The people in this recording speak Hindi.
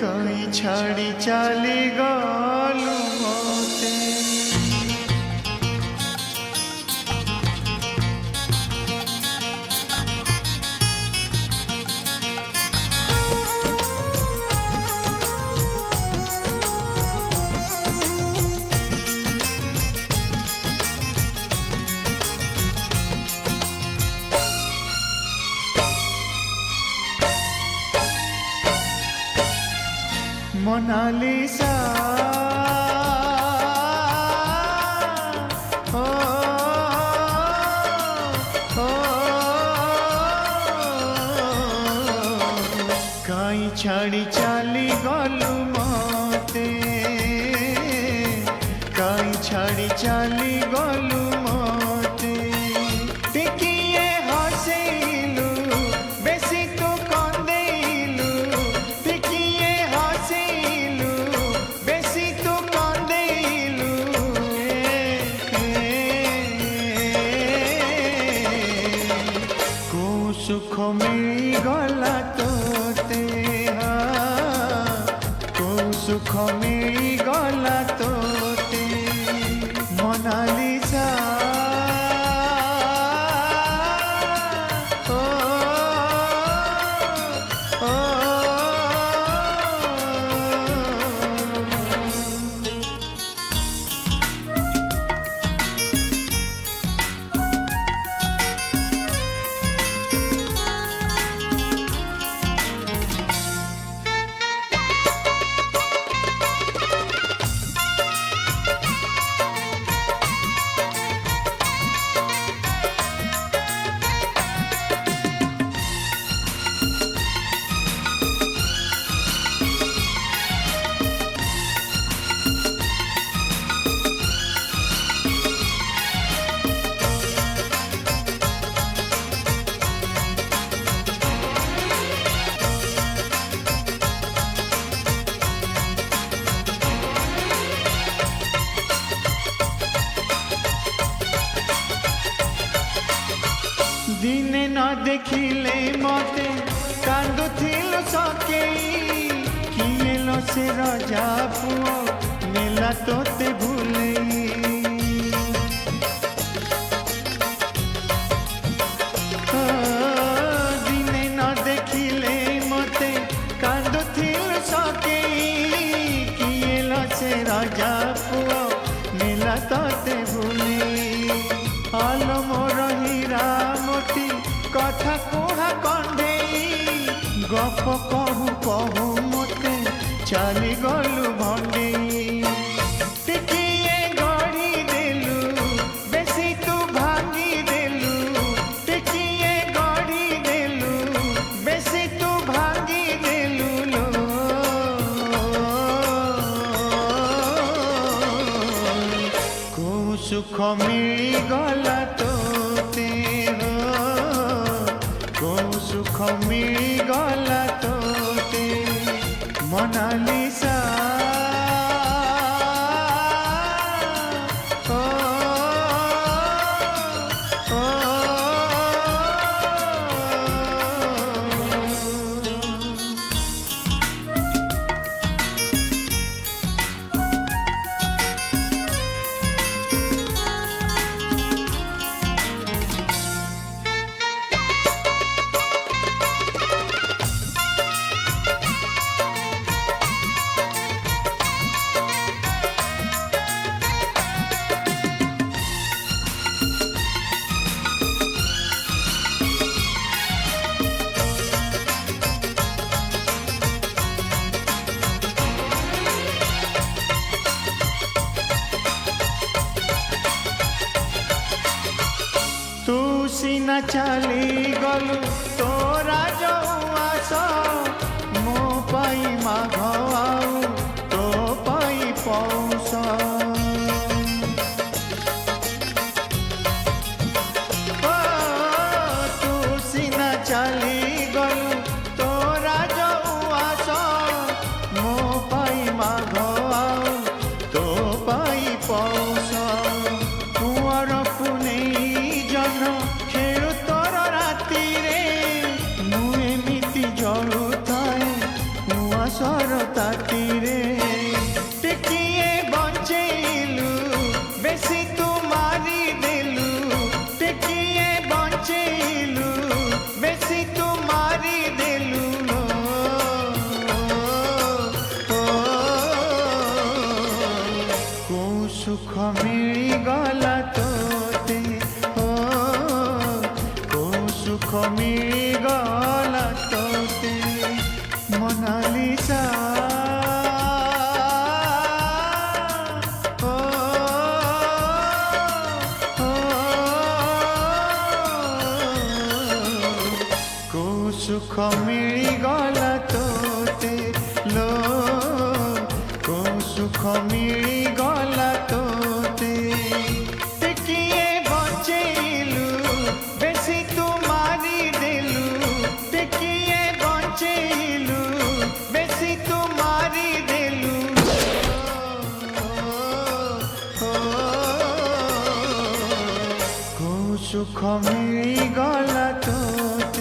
कई छाड़ी चली गलु मते मोनालिसा ओ ओ कई छाड़ी चली गलु मते कई छाड़ी चली गलु मते टिकिए हसेलु बेसी तो कंदेलु टिकिए हसेलु बेसी तो कंदेलु को सुख मिली गला तोते को सुख मिली गला तोते मोनालिसा ओ ओ दिने न देखिले मते कांदुथिलु सकेई किएलो से रजा पुओ नेला तोते भूलेई दिने न देखिले मते कांदुथिलु सकेई किएलो से रजा पुओ नेला तोते भूलेई आलो मोर हीरा मोती कथा कुहा कंडेई गप कहू कहू मोते चली गलु भंडेई टिकिए गढ़ी देलु बेसी तू भांगी देलु टिकिए गढ़ी देलु बेसी तू भांगी देलु लो को सुख मिली गला तोते को सुख मिली गला तोते मोनालिसा ओ ओ तू सीना चली गलु तोरा जो आस मो पाई माघ आउ तो पाई पौष तू सीना चली गलु तोरा जो आस मो पाई माघ आउ तो पाई पौष कुंवर पुनेई जन खेलु तोर राति रे मु एमिति जलु थाए उआसर तातीरे टिकिए बचेलु बेसी तू मारी देलु टिकिए बचेलु बेसी तू मारी देलु को सुख मिली गला तोते को सुख मिली गला तोते मोनालिसा को सुख मिली गला तोते लो को सुख मिली गला तोते टिकिए बचेलु बेसी तू मारी देलु टिकिए बचेलु बेसी तू मारी देलु को सुख मिली गला तोते